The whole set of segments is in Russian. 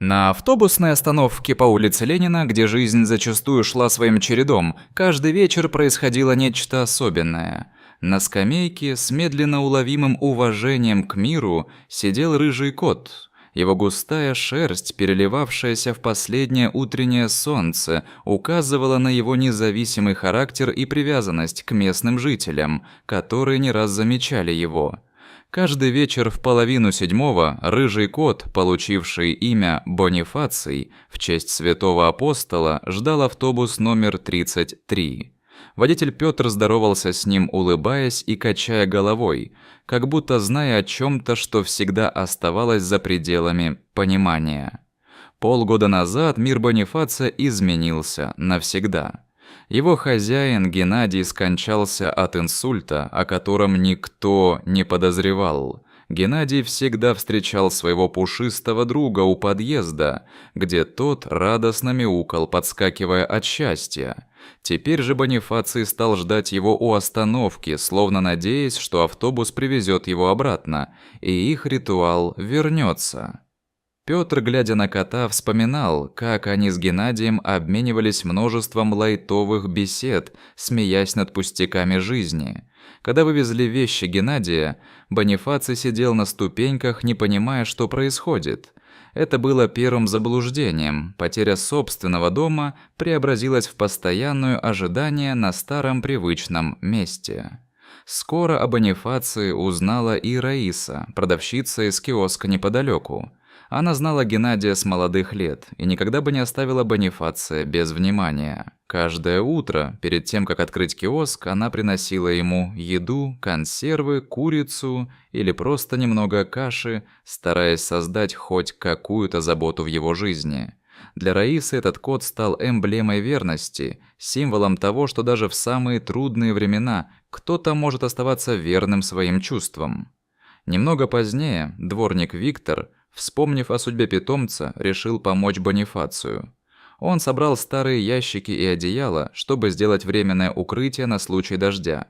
На автобусной остановке по улице Ленина, где жизнь зачастую шла своим чередом, каждый вечер происходило нечто особенное. На скамейке с медленно уловимым уважением к миру сидел рыжий кот. Его густая шерсть, переливавшаяся в последнее утреннее солнце, указывала на его независимый характер и привязанность к местным жителям, которые не раз замечали его. Каждый вечер в 6:30 рыжий кот, получивший имя Бонифаций в честь святого апостола, ждал автобус номер 33. Водитель Пётр здоровался с ним, улыбаясь и качая головой, как будто зная о чём-то, что всегда оставалось за пределами понимания. Полгода назад мир Бонифация изменился навсегда. Его хозяин Геннадий скончался от инсульта, о котором никто не подозревал. Геннадий всегда встречал своего пушистого друга у подъезда, где тот радостно мяукал, подскакивая от счастья. Теперь же Бонифаций стал ждать его у остановки, словно надеясь, что автобус привезет его обратно, и их ритуал вернется. Пётр, глядя на кота, вспоминал, как они с Геннадием обменивались множеством лайтовых бесед, смеясь над пустяками жизни. Когда вывезли вещи Геннадия, Бонифаций сидел на ступеньках, не понимая, что происходит. Это было первым заблуждением. Потеря собственного дома преобразилась в постоянное ожидание на старом привычном месте. Скоро о Бонифации узнала и Раиса, продавщица из киоска неподалеку. Она знала Геннадия с молодых лет и никогда бы не оставила Бонифация без внимания. Каждое утро, перед тем, как открыть киоск, она приносила ему еду, консервы, курицу или просто немного каши, стараясь создать хоть какую-то заботу в его жизни. Для Раисы этот кот стал эмблемой верности, символом того, что даже в самые трудные времена кто-то может оставаться верным своим чувствам. Немного позднее дворник Виктор, вспомнив о судьбе питомца, решил помочь Бонифацию. Он собрал старые ящики и одеяла, чтобы сделать временное укрытие на случай дождя.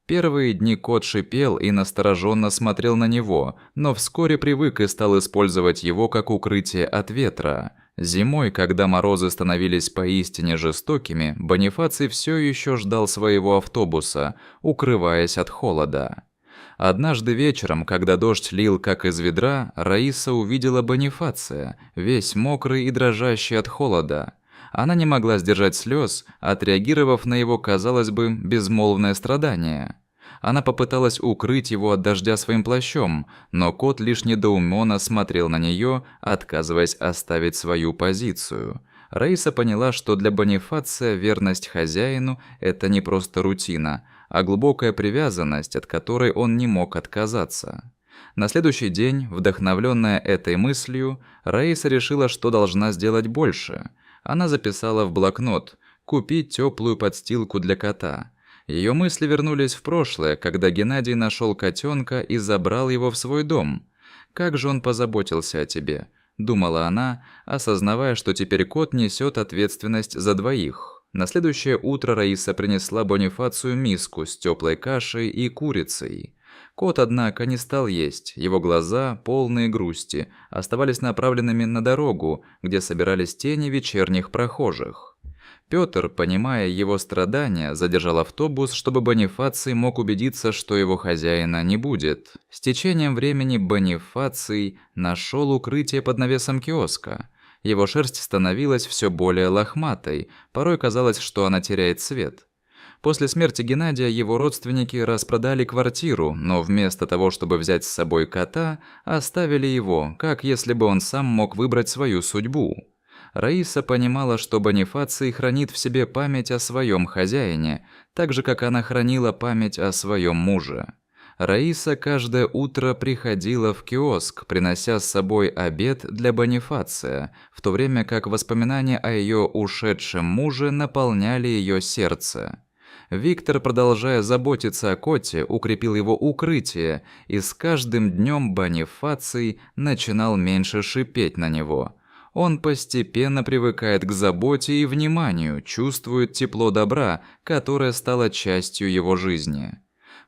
Первые дни кот шипел и настороженно смотрел на него, но вскоре привык и стал использовать его как укрытие от ветра. Зимой, когда морозы становились поистине жестокими, Бонифаций все еще ждал своего автобуса, укрываясь от холода. Однажды вечером, когда дождь лил как из ведра, Раиса увидела Бонифация, весь мокрый и дрожащий от холода. Она не могла сдержать слез, отреагировав на его, казалось бы, безмолвное страдание. Она попыталась укрыть его от дождя своим плащом, но кот лишь недоуменно смотрел на нее, отказываясь оставить свою позицию. Раиса поняла, что для Бонифация верность хозяину – это не просто рутина, а глубокая привязанность, от которой он не мог отказаться. На следующий день, вдохновленная этой мыслью, Раиса решила, что должна сделать больше. Она записала в блокнот «Купить теплую подстилку для кота». Ее мысли вернулись в прошлое, когда Геннадий нашел котенка и забрал его в свой дом. «Как же он позаботился о тебе», – думала она, осознавая, что теперь кот несет ответственность за двоих. На следующее утро Раиса принесла Бонифацию миску с теплой кашей и курицей. Кот, однако, не стал есть, его глаза, полные грусти, оставались направленными на дорогу, где собирались тени вечерних прохожих. Пётр, понимая его страдания, задержал автобус, чтобы Бонифаций мог убедиться, что его хозяина не будет. С течением времени Бонифаций нашел укрытие под навесом киоска. Его шерсть становилась все более лохматой, порой казалось, что она теряет цвет. После смерти Геннадия его родственники распродали квартиру, но вместо того, чтобы взять с собой кота, оставили его, как если бы он сам мог выбрать свою судьбу. Раиса понимала, что Бонифаций хранит в себе память о своем хозяине, так же, как она хранила память о своем муже. Раиса каждое утро приходила в киоск, принося с собой обед для Бонифация, в то время как воспоминания о ее ушедшем муже наполняли ее сердце. Виктор, продолжая заботиться о коте, укрепил его укрытие, и с каждым днем Бонифаций начинал меньше шипеть на него. Он постепенно привыкает к заботе и вниманию, чувствует тепло добра, которое стало частью его жизни.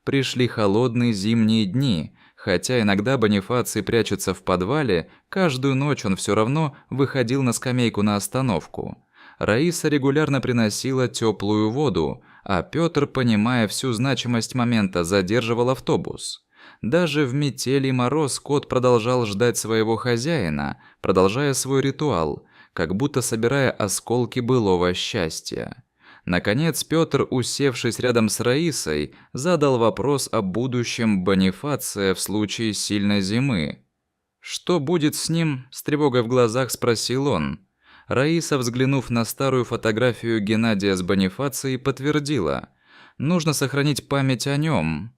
Пришли холодные зимние дни. Хотя иногда Бонифаций прячется в подвале, каждую ночь он все равно выходил на скамейку на остановку. Раиса регулярно приносила теплую воду, а Пётр, понимая всю значимость момента, задерживал автобус. Даже в метель и мороз кот продолжал ждать своего хозяина, продолжая свой ритуал, как будто собирая осколки былого счастья. Наконец Пётр, усевшись рядом с Раисой, задал вопрос о будущем Бонифация в случае сильной зимы. «Что будет с ним?» – с тревогой в глазах спросил он. Раиса, взглянув на старую фотографию Геннадия с Бонифацией, подтвердила: «Нужно сохранить память о нем».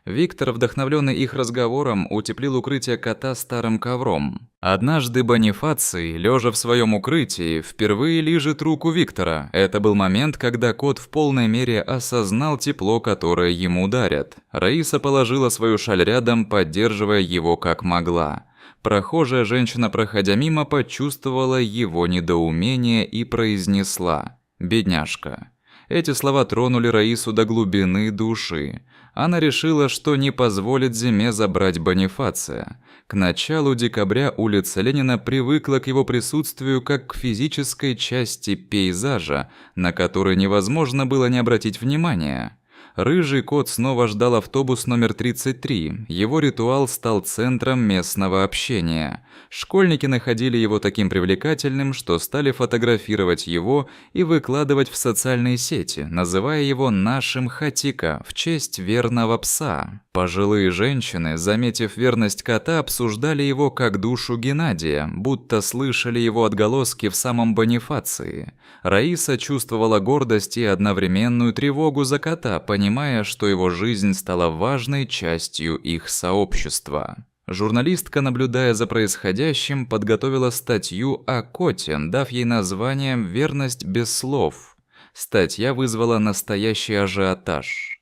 Виктор, вдохновленный их разговором, утеплил укрытие кота старым ковром. Однажды Бонифаций, лежа в своем укрытии, впервые лижет руку Виктора. Это был момент, когда кот в полной мере осознал тепло, которое ему дарят. Раиса положила свою шаль рядом, поддерживая его как могла. Прохожая женщина, проходя мимо, почувствовала его недоумение и произнесла: «Бедняжка». Эти слова тронули Раису до глубины души. Она решила, что не позволит зиме забрать Бонифация. К началу декабря улица Ленина привыкла к его присутствию как к физической части пейзажа, на который невозможно было не обратить внимания. Рыжий кот снова ждал автобус номер 33. Его ритуал стал центром местного общения. Школьники находили его таким привлекательным, что стали фотографировать его и выкладывать в социальные сети, называя его «нашим Хатика» в честь верного пса. Пожилые женщины, заметив верность кота, обсуждали его как душу Геннадия, будто слышали его отголоски в самом Бонифации. Раиса чувствовала гордость и одновременную тревогу за кота, понимая, что его жизнь стала важной частью их сообщества. Журналистка, наблюдая за происходящим, подготовила статью о коте, дав ей название «Верность без слов». Статья вызвала настоящий ажиотаж.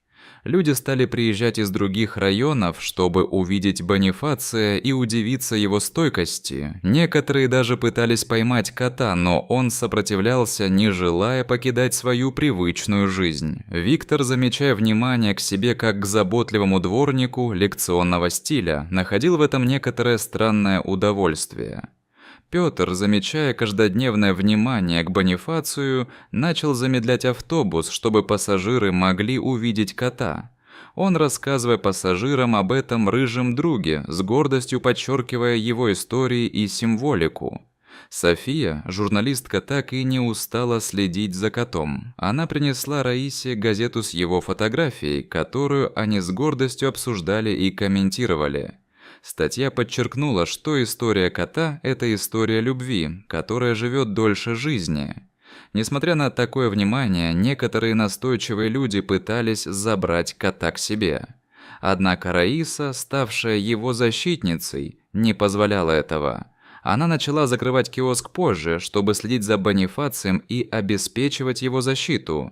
Люди стали приезжать из других районов, чтобы увидеть Бонифация и удивиться его стойкости. Некоторые даже пытались поймать кота, но он сопротивлялся, не желая покидать свою привычную жизнь. Виктор, замечая внимание к себе как к заботливому дворнику лекционного стиля, находил в этом некоторое странное удовольствие. Пётр, замечая каждодневное внимание к Бонифацию, начал замедлять автобус, чтобы пассажиры могли увидеть кота. Он, рассказывая пассажирам об этом рыжем друге, с гордостью подчеркивая его истории и символику. София, журналистка, так и не устала следить за котом. Она принесла Раисе газету с его фотографией, которую они с гордостью обсуждали и комментировали. Статья подчеркнула, что история кота – это история любви, которая живет дольше жизни. Несмотря на такое внимание, некоторые настойчивые люди пытались забрать кота к себе. Однако Раиса, ставшая его защитницей, не позволяла этого. Она начала закрывать киоск позже, чтобы следить за Бонифацием и обеспечивать его защиту.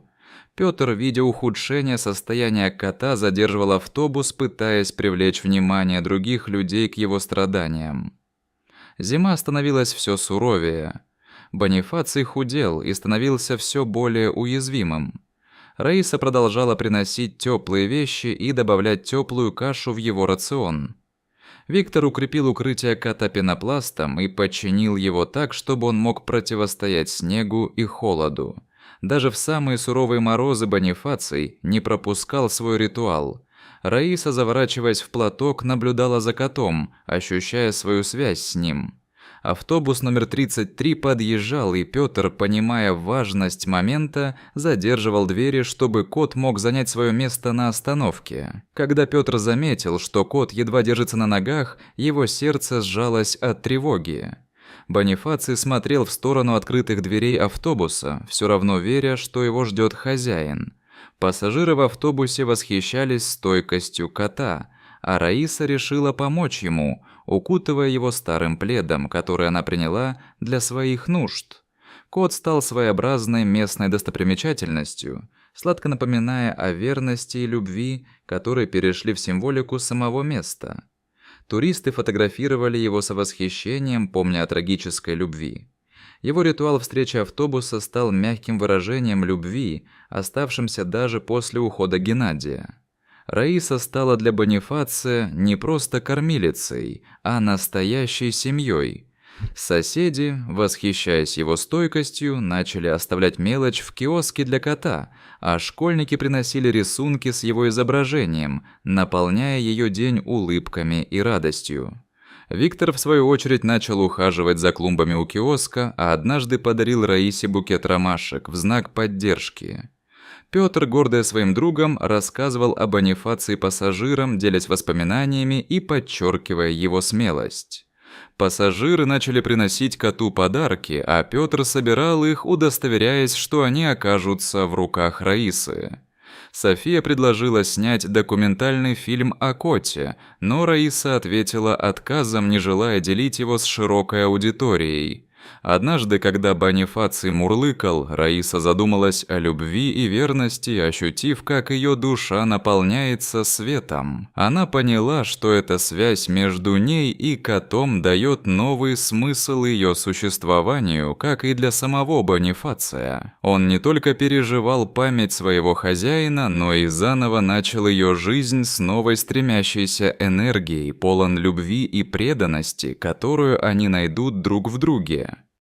Пётр, видя ухудшение состояния кота, задерживал автобус, пытаясь привлечь внимание других людей к его страданиям. Зима становилась все суровее. Бонифаций худел и становился все более уязвимым. Раиса продолжала приносить теплые вещи и добавлять теплую кашу в его рацион. Виктор укрепил укрытие кота пенопластом и починил его так, чтобы он мог противостоять снегу и холоду. Даже в самые суровые морозы Бонифаций не пропускал свой ритуал. Раиса, заворачиваясь в платок, наблюдала за котом, ощущая свою связь с ним. Автобус номер 33 подъезжал, и Пётр, понимая важность момента, задерживал двери, чтобы кот мог занять свое место на остановке. Когда Пётр заметил, что кот едва держится на ногах, его сердце сжалось от тревоги. Бонифаций смотрел в сторону открытых дверей автобуса, все равно веря, что его ждет хозяин. Пассажиры в автобусе восхищались стойкостью кота, а Раиса решила помочь ему, укутывая его старым пледом, который она приняла для своих нужд. Кот стал своеобразной местной достопримечательностью, сладко напоминая о верности и любви, которые перешли в символику самого места. Туристы фотографировали его с восхищением, помня о трагической любви. Его ритуал встречи автобуса стал мягким выражением любви, оставшимся даже после ухода Геннадия. Раиса стала для Бонифация не просто кормилицей, а настоящей семьей. Соседи, восхищаясь его стойкостью, начали оставлять мелочь в киоске для кота, а школьники приносили рисунки с его изображением, наполняя ее день улыбками и радостью. Виктор, в свою очередь, начал ухаживать за клумбами у киоска, а однажды подарил Раисе букет ромашек в знак поддержки. Пётр, гордый своим другом, рассказывал о Бонифации пассажирам, делясь воспоминаниями и подчеркивая его смелость. Пассажиры начали приносить коту подарки, а Пётр собирал их, удостоверяясь, что они окажутся в руках Раисы. София предложила снять документальный фильм о коте, но Раиса ответила отказом, не желая делить его с широкой аудиторией. Однажды, когда Бонифаций мурлыкал, Раиса задумалась о любви и верности, ощутив, как ее душа наполняется светом. Она поняла, что эта связь между ней и котом дает новый смысл ее существованию, как и для самого Бонифация. Он не только переживал память своего хозяина, но и заново начал ее жизнь с новой стремящейся энергией, полон любви и преданности, которую они найдут друг в друге.